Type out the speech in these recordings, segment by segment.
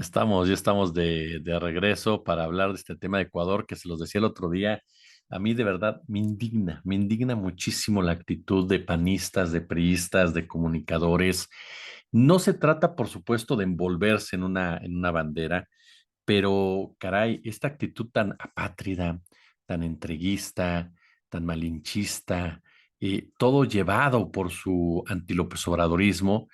Ya estamos de regreso para hablar de este tema de Ecuador, que se los decía el otro día. A mí de verdad me indigna muchísimo la actitud de panistas, de priistas, de comunicadores. No se trata, por supuesto, de envolverse en una bandera, pero caray, esta actitud tan apátrida, tan entreguista, tan malinchista, todo llevado por su anti-López Obradorismo,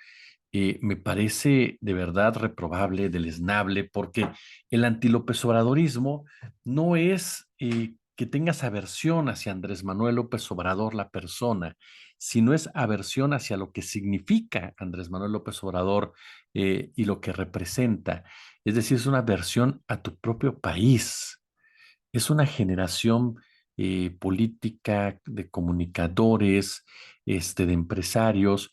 me parece de verdad reprobable, deleznable, porque el anti-López Obradorismo no es que tengas aversión hacia Andrés Manuel López Obrador, la persona, sino es aversión hacia lo que significa Andrés Manuel López Obrador y lo que representa. Es decir, es una aversión a tu propio país. Es una generación política de comunicadores, de empresarios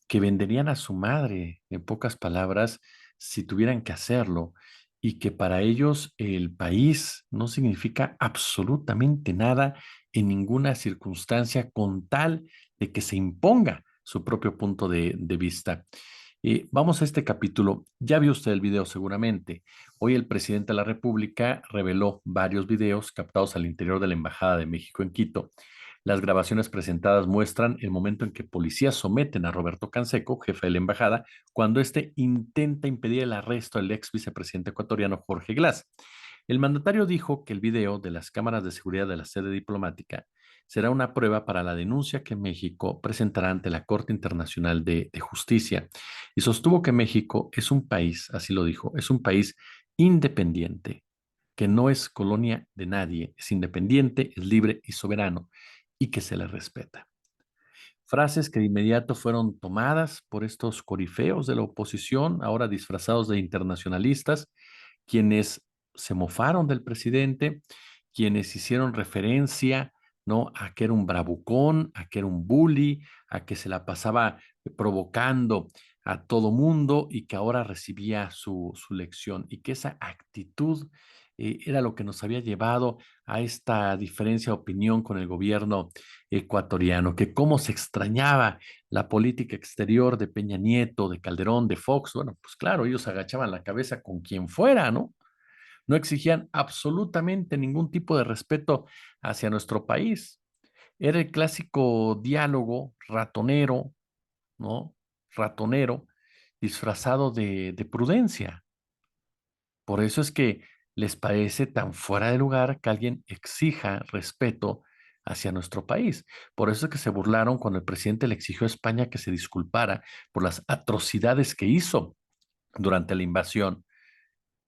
que venderían a su madre, en pocas palabras, si tuvieran que hacerlo, y que para ellos el país no significa absolutamente nada en ninguna circunstancia con tal de que se imponga su propio punto de vista. Vamos a este capítulo. Ya vio usted el video seguramente. Hoy el presidente de la República reveló varios videos captados al interior de la Embajada de México en Quito. Las grabaciones presentadas muestran el momento en que policías someten a Roberto Canseco, jefe de la embajada, cuando éste intenta impedir el arresto del ex vicepresidente ecuatoriano Jorge Glass. El mandatario dijo que el video de las cámaras de seguridad de la sede diplomática será una prueba para la denuncia que México presentará ante la Corte Internacional de Justicia y sostuvo que México es un país, así lo dijo, es un país independiente, que no es colonia de nadie, es independiente, es libre y soberano y que se le respeta. Frases que de inmediato fueron tomadas por estos corifeos de la oposición, ahora disfrazados de internacionalistas, quienes se mofaron del presidente, quienes hicieron referencia, ¿no? A que era un bravucón, a que era un bully, a que se la pasaba provocando a todo mundo y que ahora recibía su lección y que esa actitud era lo que nos había llevado a esta diferencia de opinión con el gobierno ecuatoriano, que cómo se extrañaba la política exterior de Peña Nieto, de Calderón, de Fox. Bueno, pues claro, ellos agachaban la cabeza con quien fuera, ¿no? No exigían absolutamente ningún tipo de respeto hacia nuestro país. Era el clásico diálogo ratonero, ¿no? Ratonero, disfrazado de prudencia. Por eso es que les parece tan fuera de lugar que alguien exija respeto hacia nuestro país. Por eso es que se burlaron cuando el presidente le exigió a España que se disculpara por las atrocidades que hizo durante la invasión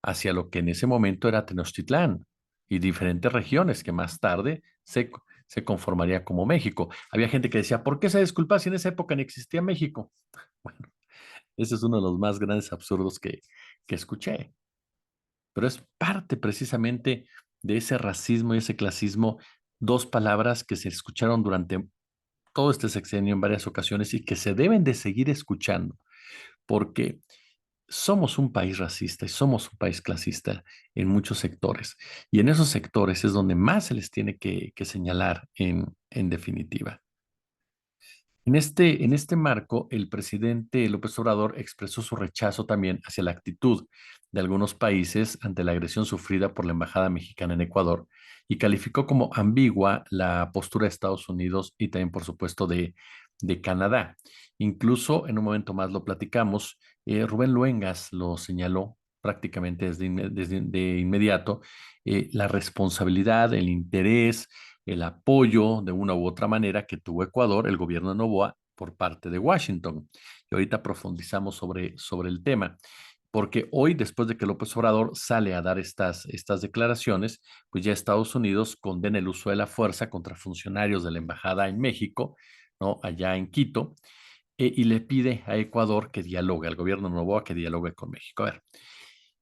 hacia lo que en ese momento era Tenochtitlán y diferentes regiones que más tarde se conformaría como México. Había gente que decía, ¿por qué se disculpa si en esa época no existía México? Bueno, ese es uno de los más grandes absurdos que escuché, pero es parte precisamente de ese racismo y ese clasismo, dos palabras que se escucharon durante todo este sexenio en varias ocasiones y que se deben de seguir escuchando, porque somos un país racista y somos un país clasista en muchos sectores. Y en esos sectores es donde más se les tiene que señalar en definitiva. En este marco, el presidente López Obrador expresó su rechazo también hacia la actitud de algunos países ante la agresión sufrida por la Embajada Mexicana en Ecuador y calificó como ambigua la postura de Estados Unidos y también, por supuesto, de Canadá. Incluso en un momento más lo platicamos, Rubén Luengas lo señaló prácticamente desde de inmediato, la responsabilidad, el interés, el apoyo de una u otra manera que tuvo Ecuador, el gobierno de Noboa, por parte de Washington. Y ahorita profundizamos sobre el tema, porque hoy, después de que López Obrador sale a dar estas declaraciones, pues ya Estados Unidos condena el uso de la fuerza contra funcionarios de la embajada en México, ¿no? Allá en Quito, y le pide a Ecuador que dialogue, al gobierno de Noboa que dialogue con México. A ver,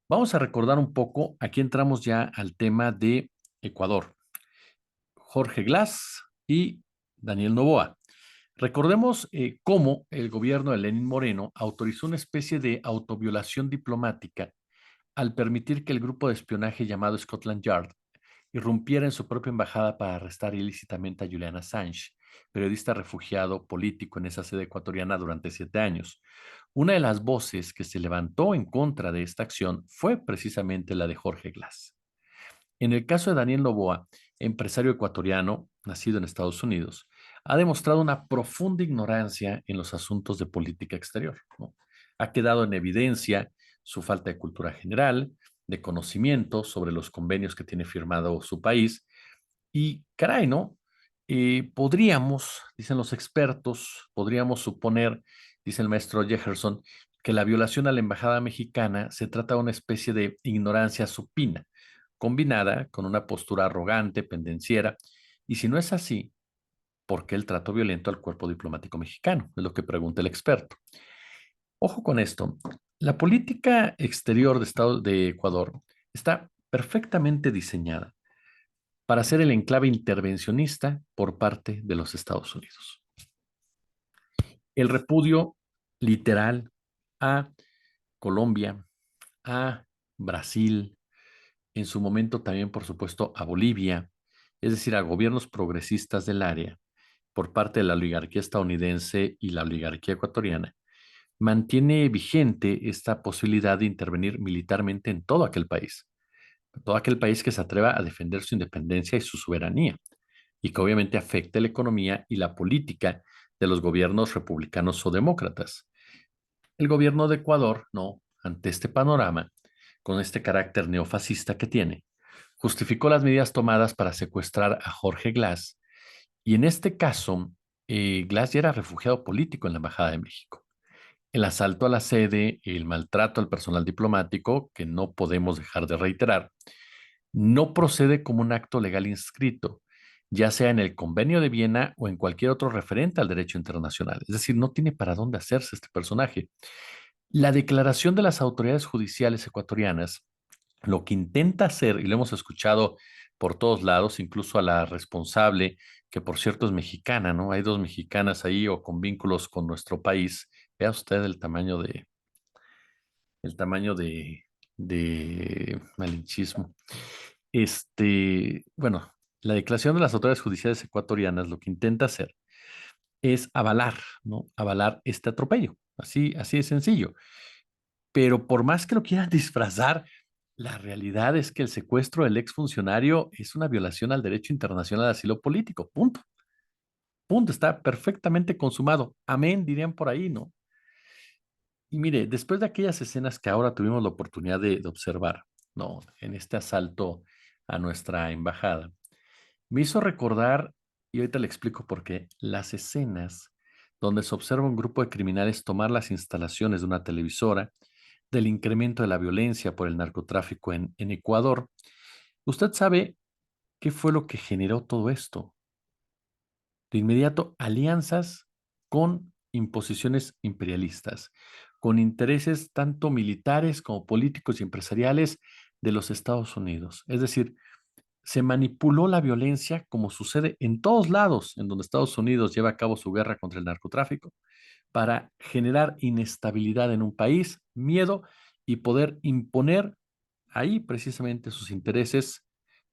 vamos a recordar un poco, aquí entramos ya al tema de Ecuador. Jorge Glass y Daniel Noboa. Recordemos cómo el gobierno de Lenín Moreno autorizó una especie de autoviolación diplomática al permitir que el grupo de espionaje llamado Scotland Yard irrumpiera en su propia embajada para arrestar ilícitamente a Julian Assange, periodista refugiado político en esa sede ecuatoriana durante 7 años. Una de las voces que se levantó en contra de esta acción fue precisamente la de Jorge Glass. En el caso de Daniel Noboa, empresario ecuatoriano, nacido en Estados Unidos, ha demostrado una profunda ignorancia en los asuntos de política exterior, ¿no? Ha quedado en evidencia su falta de cultura general, de conocimiento sobre los convenios que tiene firmado su país y, caray, ¿no? Podríamos, dicen los expertos, podríamos suponer, dice el maestro Jefferson, que la violación a la embajada mexicana se trata de una especie de ignorancia supina, combinada con una postura arrogante, pendenciera, y si no es así, ¿por qué el trato violento al cuerpo diplomático mexicano? Es lo que pregunta el experto. Ojo con esto, la política exterior de Estado de Ecuador está perfectamente diseñada para ser el enclave intervencionista por parte de los Estados Unidos. El repudio literal a Colombia, a Brasil, en su momento también, por supuesto, a Bolivia, es decir, a gobiernos progresistas del área, por parte de la oligarquía estadounidense y la oligarquía ecuatoriana, mantiene vigente esta posibilidad de intervenir militarmente en todo aquel país que se atreva a defender su independencia y su soberanía, y que obviamente afecte la economía y la política de los gobiernos republicanos o demócratas. El gobierno de Ecuador, no, ante este panorama, con este carácter neofascista que tiene, justificó las medidas tomadas para secuestrar a Jorge Glass y en este caso, Glass ya era refugiado político en la Embajada de México. El asalto a la sede, el maltrato al personal diplomático, que no podemos dejar de reiterar, no procede como un acto legal inscrito, ya sea en el Convenio de Viena o en cualquier otro referente al derecho internacional. Es decir, no tiene para dónde hacerse este personaje. La declaración de las autoridades judiciales ecuatorianas lo que intenta hacer, y lo hemos escuchado por todos lados, incluso a la responsable, que por cierto es mexicana, ¿no? Hay dos mexicanas ahí o con vínculos con nuestro país. Vea usted el tamaño de malinchismo. Bueno, la declaración de las autoridades judiciales ecuatorianas lo que intenta hacer es avalar, ¿no? Avalar este atropello. Así de sencillo. Pero por más que lo quieran disfrazar, la realidad es que el secuestro del exfuncionario es una violación al derecho internacional de asilo político. Punto. Punto. Está perfectamente consumado. Amén, dirían por ahí, ¿no? Y mire, después de aquellas escenas que ahora tuvimos la oportunidad de observar, ¿no? En este asalto a nuestra embajada, me hizo recordar, y ahorita le explico por qué, las escenas donde se observa un grupo de criminales tomar las instalaciones de una televisora, del incremento de la violencia por el narcotráfico en Ecuador. ¿Usted sabe qué fue lo que generó todo esto? De inmediato, alianzas con imposiciones imperialistas, con intereses tanto militares como políticos y empresariales de los Estados Unidos. Es decir, se manipuló la violencia como sucede en todos lados en donde Estados Unidos lleva a cabo su guerra contra el narcotráfico para generar inestabilidad en un país, miedo y poder imponer ahí precisamente sus intereses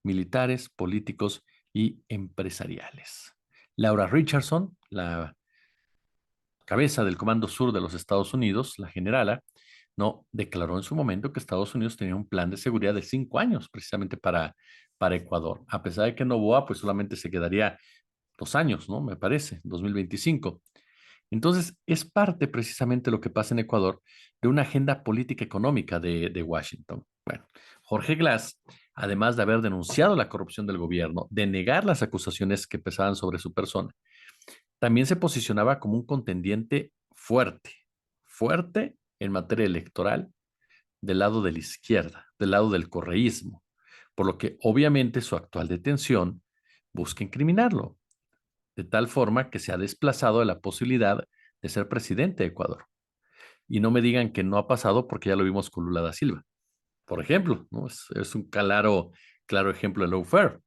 militares, políticos y empresariales. Laura Richardson, la cabeza del Comando Sur de los Estados Unidos, la generala, no declaró en su momento que Estados Unidos tenía un plan de seguridad de 5 años precisamente para Ecuador, a pesar de que Noboa pues solamente se quedaría 2 años, ¿no? Me parece, 2025. Entonces, es parte precisamente lo que pasa en Ecuador de una agenda política económica de Washington. Bueno, Jorge Glass, además de haber denunciado la corrupción del gobierno, de negar las acusaciones que pesaban sobre su persona, también se posicionaba como un contendiente fuerte, fuerte en materia electoral del lado de la izquierda, del lado del correísmo, por lo que obviamente su actual detención busca incriminarlo, de tal forma que se ha desplazado de la posibilidad de ser presidente de Ecuador. Y no me digan que no ha pasado porque ya lo vimos con Lula da Silva, por ejemplo, ¿no? Es un claro ejemplo de lawfare.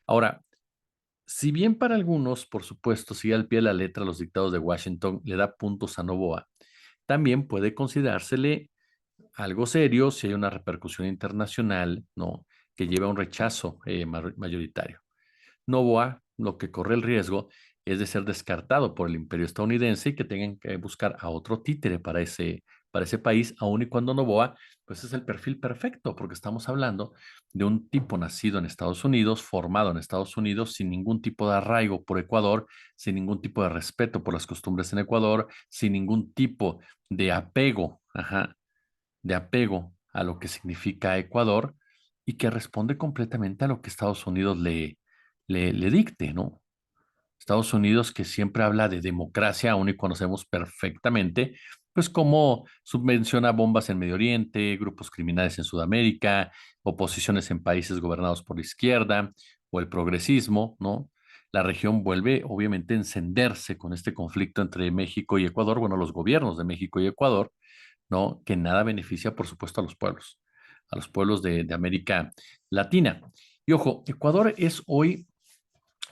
Ahora, si bien para algunos, por supuesto, sigue al pie de la letra los dictados de Washington, le da puntos a Noboa, también puede considerársele algo serio si hay una repercusión internacional, ¿no? Que lleva a un rechazo mayoritario. Noboa lo que corre el riesgo es de ser descartado por el imperio estadounidense y que tengan que buscar a otro títere para ese país, aun y cuando Noboa, pues es el perfil perfecto, porque estamos hablando de un tipo nacido en Estados Unidos, formado en Estados Unidos, sin ningún tipo de arraigo por Ecuador, sin ningún tipo de respeto por las costumbres en Ecuador, sin ningún tipo de apego, de apego a lo que significa Ecuador y que responde completamente a lo que Estados Unidos le dicte, ¿no? Estados Unidos que siempre habla de democracia, aún y conocemos perfectamente, pues cómo subvenciona bombas en Medio Oriente, grupos criminales en Sudamérica, oposiciones en países gobernados por la izquierda o el progresismo, ¿no? La región vuelve obviamente a encenderse con este conflicto entre México y Ecuador, bueno, los gobiernos de México y Ecuador, ¿no? Que nada beneficia, por supuesto, a los pueblos de América Latina. Y ojo, Ecuador es hoy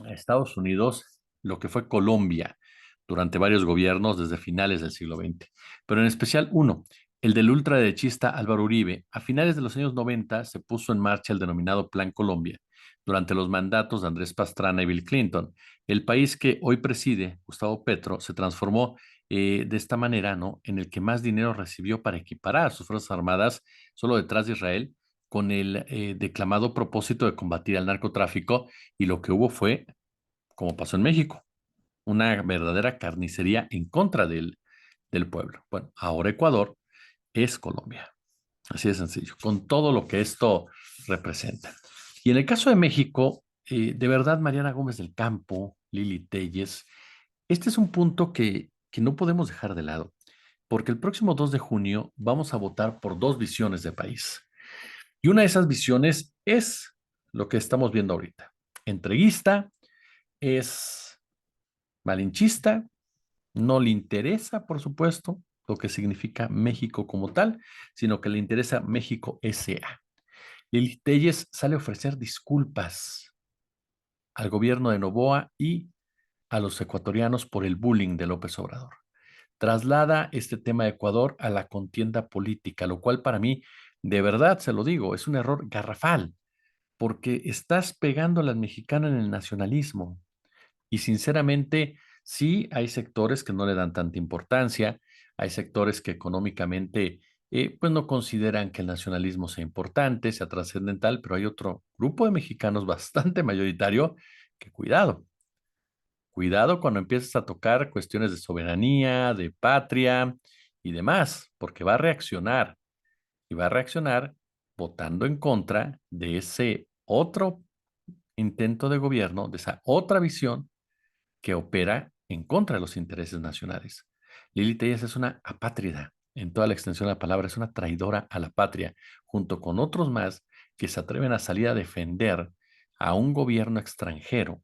a Estados Unidos lo que fue Colombia durante varios gobiernos desde finales del siglo XX, pero en especial uno, el del ultraderechista Álvaro Uribe. A finales de los años 90 se puso en marcha el denominado Plan Colombia durante los mandatos de Andrés Pastrana y Bill Clinton. El país que hoy preside, Gustavo Petro, se transformó de esta manera, ¿no? En el que más dinero recibió para equiparar a sus Fuerzas Armadas solo detrás de Israel, con el declamado propósito de combatir al narcotráfico, y lo que hubo fue, como pasó en México, una verdadera carnicería en contra del pueblo. Bueno, ahora Ecuador es Colombia. Así de sencillo, con todo lo que esto representa. Y en el caso de México, de verdad, Mariana Gómez del Campo, Lili Telles, este es un punto que no podemos dejar de lado, porque el próximo 2 de junio vamos a votar por dos visiones de país. Y una de esas visiones es lo que estamos viendo ahorita. Entreguista, es malinchista, no le interesa, por supuesto, lo que significa México como tal, sino que le interesa México S.A. Lili Telles sale a ofrecer disculpas al gobierno de Noboa y a los ecuatorianos por el bullying de López Obrador. Traslada este tema de Ecuador a la contienda política, lo cual para mí, de verdad se lo digo, es un error garrafal, porque estás pegando al mexicano en el nacionalismo. Y sinceramente, sí hay sectores que no le dan tanta importancia, hay sectores que económicamente pues no consideran que el nacionalismo sea importante, sea trascendental, pero hay otro grupo de mexicanos bastante mayoritario que cuidado cuando empiezas a tocar cuestiones de soberanía, de patria y demás, porque va a reaccionar y va a reaccionar votando en contra de ese otro intento de gobierno, de esa otra visión que opera en contra de los intereses nacionales. Lili Telles es una apátrida, en toda la extensión de la palabra, es una traidora a la patria, junto con otros más que se atreven a salir a defender a un gobierno extranjero,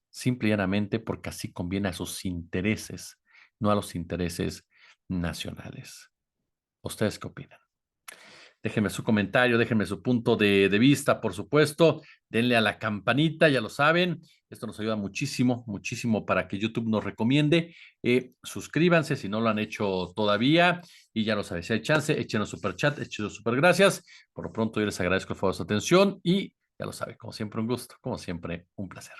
simple y llanamente porque así conviene a sus intereses, no a los intereses nacionales. ¿Ustedes qué opinan? Déjenme su comentario, déjenme su punto de vista, por supuesto. Denle a la campanita, ya lo saben. Esto nos ayuda muchísimo, muchísimo para que YouTube nos recomiende. Suscríbanse si no lo han hecho todavía. Y ya lo saben, si hay chance, échenos super chat, échenos super gracias. Por lo pronto, yo les agradezco el favor de su atención y ya lo saben, como siempre, un gusto, como siempre, un placer.